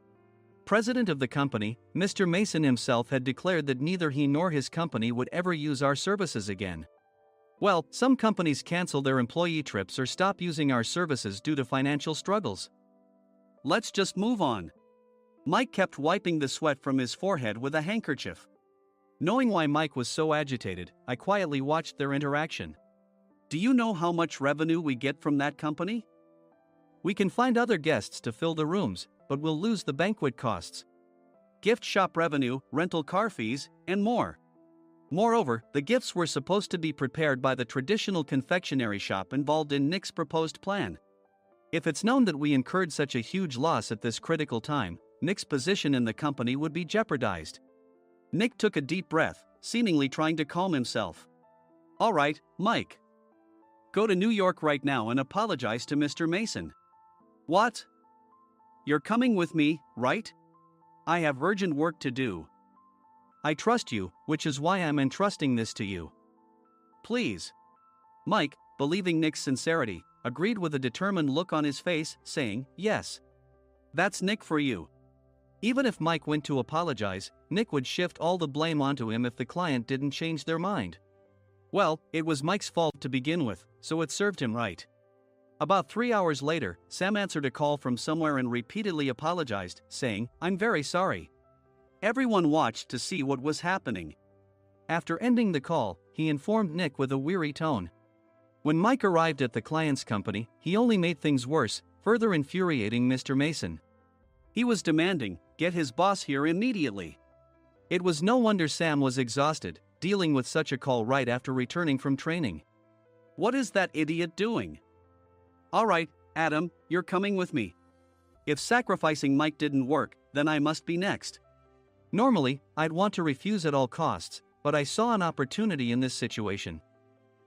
President of the company, Mr. Mason himself, had declared that neither he nor his company would ever use our services again. Well, some companies cancel their employee trips or stop using our services due to financial struggles. Let's just move on. Mike kept wiping the sweat from his forehead with a handkerchief. Knowing why Mike was so agitated, I quietly watched their interaction. Do you know how much revenue we get from that company? We can find other guests to fill the rooms, but we'll lose the banquet costs, gift shop revenue, rental car fees, and more. Moreover, the gifts were supposed to be prepared by the traditional confectionery shop involved in Nick's proposed plan. If it's known that we incurred such a huge loss at this critical time, Nick's position in the company would be jeopardized. Nick took a deep breath, seemingly trying to calm himself. All right, Mike. Go to New York right now and apologize to Mr. Mason. What? You're coming with me, right? I have urgent work to do. I trust you, which is why I'm entrusting this to you. Please. Mike, believing Nick's sincerity, agreed with a determined look on his face, saying, yes. That's Nick for you. Even if Mike went to apologize, Nick would shift all the blame onto him if the client didn't change their mind. Well, it was Mike's fault to begin with, so it served him right. About 3 hours later, Sam answered a call from somewhere and repeatedly apologized, saying, I'm very sorry. Everyone watched to see what was happening. After ending the call, he informed Nick with a weary tone. When Mike arrived at the client's company, he only made things worse, further infuriating Mr. Mason. He was demanding, get his boss here immediately. It was no wonder Sam was exhausted, dealing with such a call right after returning from training. What is that idiot doing? All right, Adam, you're coming with me. If sacrificing Mike didn't work, then I must be next. Normally, I'd want to refuse at all costs, but I saw an opportunity in this situation.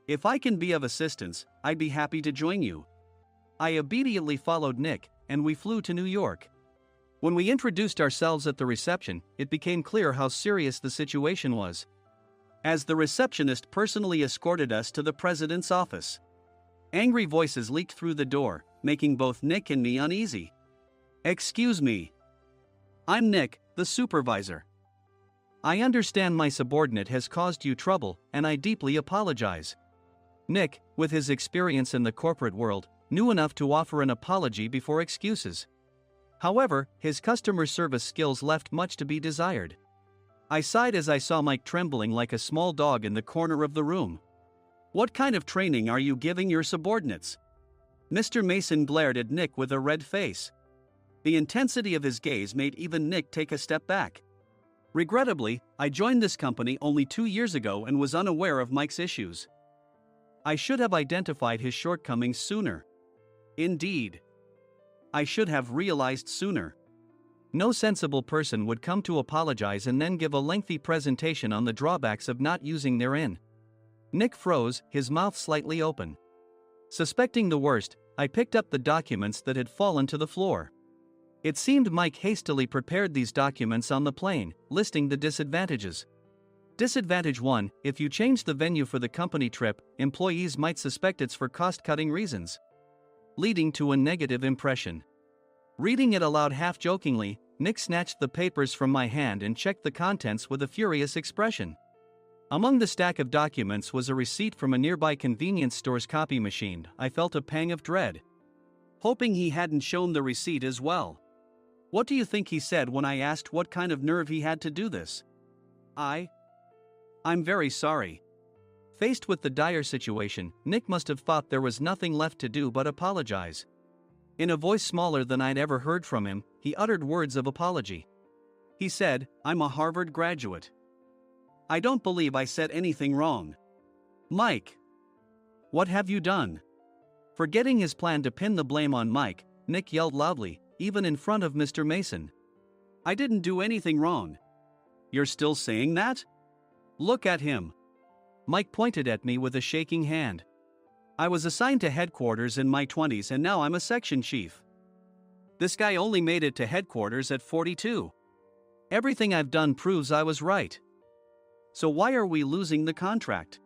If I can be of assistance, I'd be happy to join you. I obediently followed Nick, and we flew to New York. When we introduced ourselves at the reception, it became clear how serious the situation was, as the receptionist personally escorted us to the president's office. Angry voices leaked through the door, making both Nick and me uneasy. Excuse me. I'm Nick, the supervisor. I understand my subordinate has caused you trouble, and I deeply apologize. Nick, with his experience in the corporate world, knew enough to offer an apology before excuses. However, his customer service skills left much to be desired. I sighed as I saw Mike trembling like a small dog in the corner of the room. What kind of training are you giving your subordinates? Mr. Mason glared at Nick with a red face. The intensity of his gaze made even Nick take a step back. Regrettably, I joined this company only 2 years ago and was unaware of Mike's issues. I should have identified his shortcomings sooner. Indeed. I should have realized sooner. No sensible person would come to apologize and then give a lengthy presentation on the drawbacks of not using their in. Nick froze, his mouth slightly open. Suspecting the worst, I picked up the documents that had fallen to the floor. It seemed Mike hastily prepared these documents on the plane, listing the disadvantages. Disadvantage 1: if you change the venue for the company trip, employees might suspect it's for cost-cutting reasons, leading to a negative impression. Reading it aloud half-jokingly, Nick snatched the papers from my hand and checked the contents with a furious expression. Among the stack of documents was a receipt from a nearby convenience store's copy machine. I felt a pang of dread, hoping he hadn't shown the receipt as well. What do you think he said when I asked what kind of nerve he had to do this? I'm very sorry. Faced with the dire situation, Nick must have thought there was nothing left to do but apologize. In a voice smaller than I'd ever heard from him, he uttered words of apology. He said, I'm a Harvard graduate. I don't believe I said anything wrong. Mike, what have you done? Forgetting his plan to pin the blame on Mike, Nick yelled loudly, even in front of Mr. Mason. I didn't do anything wrong. You're still saying that? Look at him. Mike pointed at me with a shaking hand. I was assigned to headquarters in my 20s and now I'm a section chief. This guy only made it to headquarters at 42. Everything I've done proves I was right. So why are we losing the contract?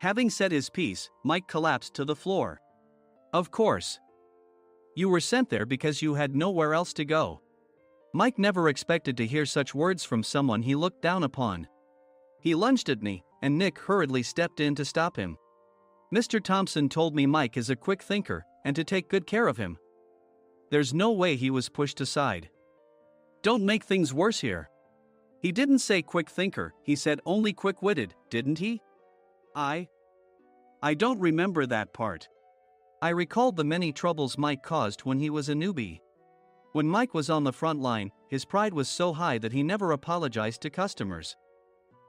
Having said his piece, Mike collapsed to the floor. Of course. You were sent there because you had nowhere else to go. Mike never expected to hear such words from someone he looked down upon. He lunged at me, and Nick hurriedly stepped in to stop him. Mr. Thompson told me Mike is a quick thinker, and to take good care of him. There's no way he was pushed aside. Don't make things worse here. He didn't say quick thinker, he said only quick-witted, didn't he? I don't remember that part. I recalled the many troubles Mike caused when he was a newbie. When Mike was on the front line, his pride was so high that he never apologized to customers.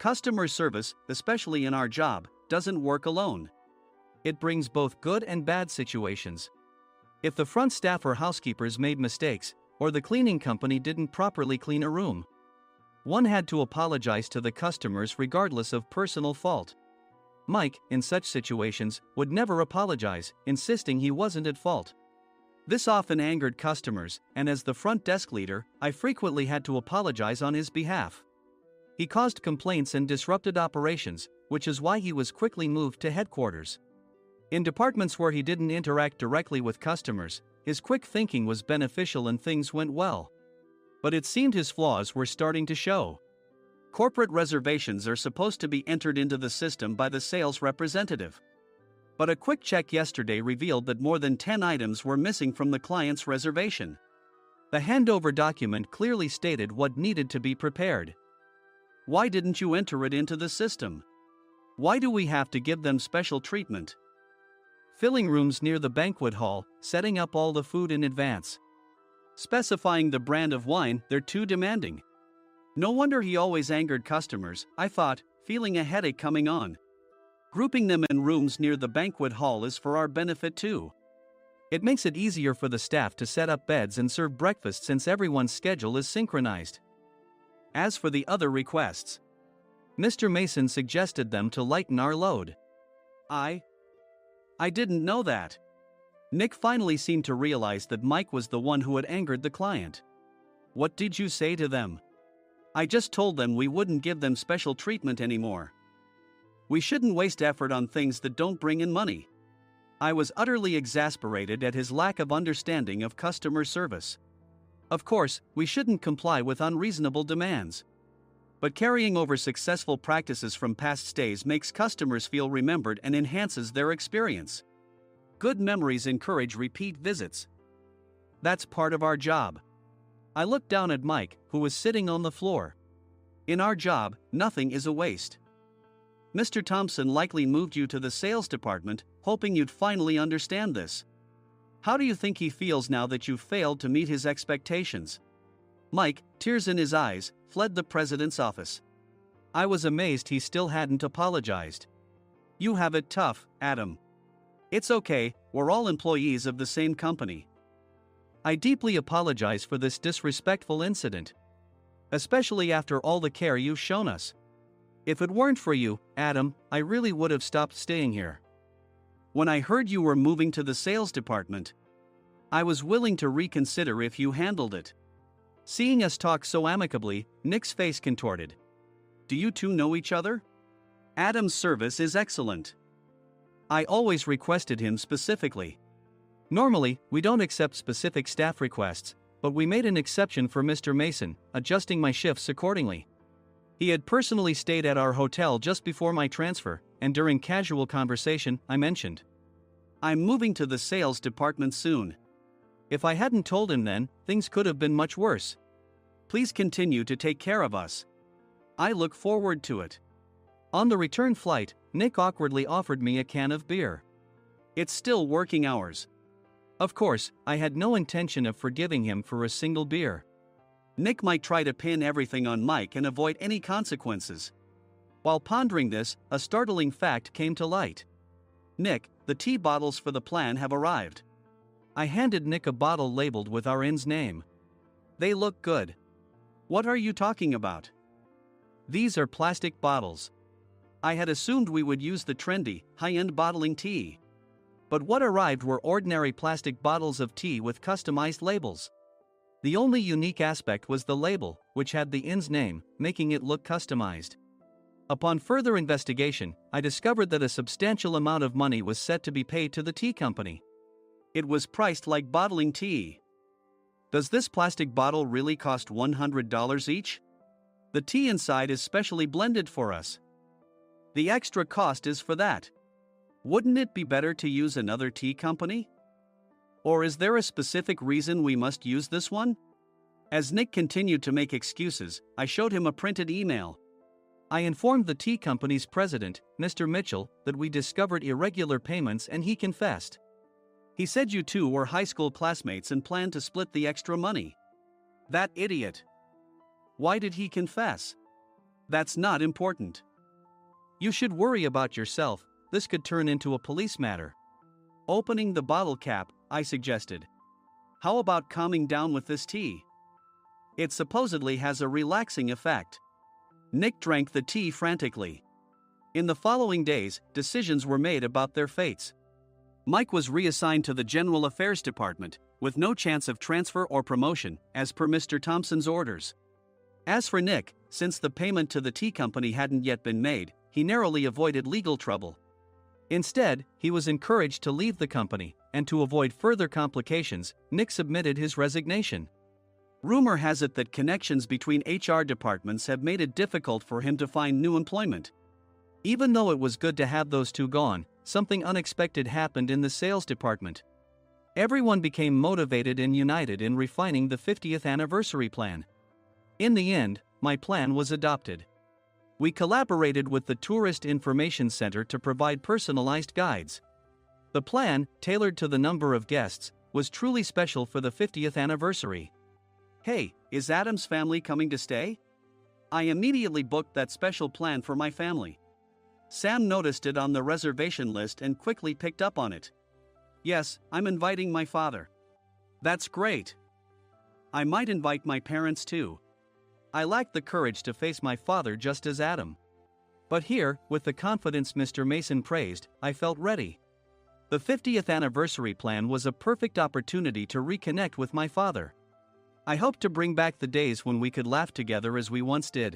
Customer service, especially in our job, doesn't work alone. It brings both good and bad situations. If the front staff or housekeepers made mistakes, or the cleaning company didn't properly clean a room, one had to apologize to the customers regardless of personal fault. Mike, in such situations, would never apologize, insisting he wasn't at fault. This often angered customers, and as the front desk leader, I frequently had to apologize on his behalf. He caused complaints and disrupted operations, which is why he was quickly moved to headquarters. In departments where he didn't interact directly with customers, his quick thinking was beneficial and things went well. But it seemed his flaws were starting to show. Corporate reservations are supposed to be entered into the system by the sales representative. But a quick check yesterday revealed that more than 10 items were missing from the client's reservation. The handover document clearly stated what needed to be prepared. Why didn't you enter it into the system? Why do we have to give them special treatment? Filling rooms near the banquet hall, setting up all the food in advance. Specifying the brand of wine, they're too demanding. No wonder he always angered customers, I thought, feeling a headache coming on. Grouping them in rooms near the banquet hall is for our benefit too. It makes it easier for the staff to set up beds and serve breakfast since everyone's schedule is synchronized. As for the other requests, Mr. Mason suggested them to lighten our load. I didn't know that. Nick finally seemed to realize that Mike was the one who had angered the client. What did you say to them? I just told them we wouldn't give them special treatment anymore. We shouldn't waste effort on things that don't bring in money. I was utterly exasperated at his lack of understanding of customer service. Of course, we shouldn't comply with unreasonable demands. But carrying over successful practices from past stays makes customers feel remembered and enhances their experience. Good memories encourage repeat visits. That's part of our job. I looked down at Mike, who was sitting on the floor. In our job, nothing is a waste. Mr. Thompson likely moved you to the sales department, hoping you'd finally understand this. How do you think he feels now that you've failed to meet his expectations? Mike, tears in his eyes, fled the president's office. I was amazed he still hadn't apologized. You have it tough, Adam. It's okay, we're all employees of the same company. I deeply apologize for this disrespectful incident. Especially after all the care you've shown us. If it weren't for you, Adam, I really would have stopped staying here. When I heard you were moving to the sales department, I was willing to reconsider if you handled it. Seeing us talk so amicably, Nick's face contorted. Do you two know each other? Adam's service is excellent. I always requested him specifically. Normally, we don't accept specific staff requests, but we made an exception for Mr. Mason, adjusting my shifts accordingly. He had personally stayed at our hotel just before my transfer, and during casual conversation, I mentioned, I'm moving to the sales department soon. If I hadn't told him then, things could have been much worse. Please continue to take care of us. I look forward to it. On the return flight, Nick awkwardly offered me a can of beer. It's still working hours. Of course, I had no intention of forgiving him for a single beer. Nick might try to pin everything on Mike and avoid any consequences. While pondering this, a startling fact came to light. Nick, the tea bottles for the plan have arrived. I handed Nick a bottle labeled with our inn's name. They look good. What are you talking about? These are plastic bottles. I had assumed we would use the trendy, high-end bottling tea. But what arrived were ordinary plastic bottles of tea with customized labels. The only unique aspect was the label, which had the inn's name, making it look customized. Upon further investigation, I discovered that a substantial amount of money was set to be paid to the tea company. It was priced like bottling tea. Does this plastic bottle really cost $100 each? The tea inside is specially blended for us. The extra cost is for that. Wouldn't it be better to use another tea company? Or is there a specific reason we must use this one? As Nick continued to make excuses, I showed him a printed email. I informed the tea company's president, Mr. Mitchell, that we discovered irregular payments and he confessed. He said you two were high school classmates and planned to split the extra money. That idiot. Why did he confess? That's not important. You should worry about yourself, this could turn into a police matter. Opening the bottle cap, I suggested. How about calming down with this tea? It supposedly has a relaxing effect. Nick drank the tea frantically. In the following days, decisions were made about their fates. Mike was reassigned to the General Affairs Department, with no chance of transfer or promotion, as per Mr. Thompson's orders. As for Nick, since the payment to the tea company hadn't yet been made, he narrowly avoided legal trouble. Instead, he was encouraged to leave the company, and to avoid further complications, Nick submitted his resignation. Rumor has it that connections between HR departments have made it difficult for him to find new employment. Even though it was good to have those two gone, something unexpected happened in the sales department. Everyone became motivated and united in refining the 50th anniversary plan. In the end, my plan was adopted. We collaborated with the Tourist Information Center to provide personalized guides. The plan, tailored to the number of guests, was truly special for the 50th anniversary. Hey, is Adam's family coming to stay? I immediately booked that special plan for my family. Sam noticed it on the reservation list and quickly picked up on it. Yes, I'm inviting my father. That's great. I might invite my parents too. I lacked the courage to face my father just as Adam. But here, with the confidence Mr. Mason praised, I felt ready. The 50th anniversary plan was a perfect opportunity to reconnect with my father. I hoped to bring back the days when we could laugh together as we once did.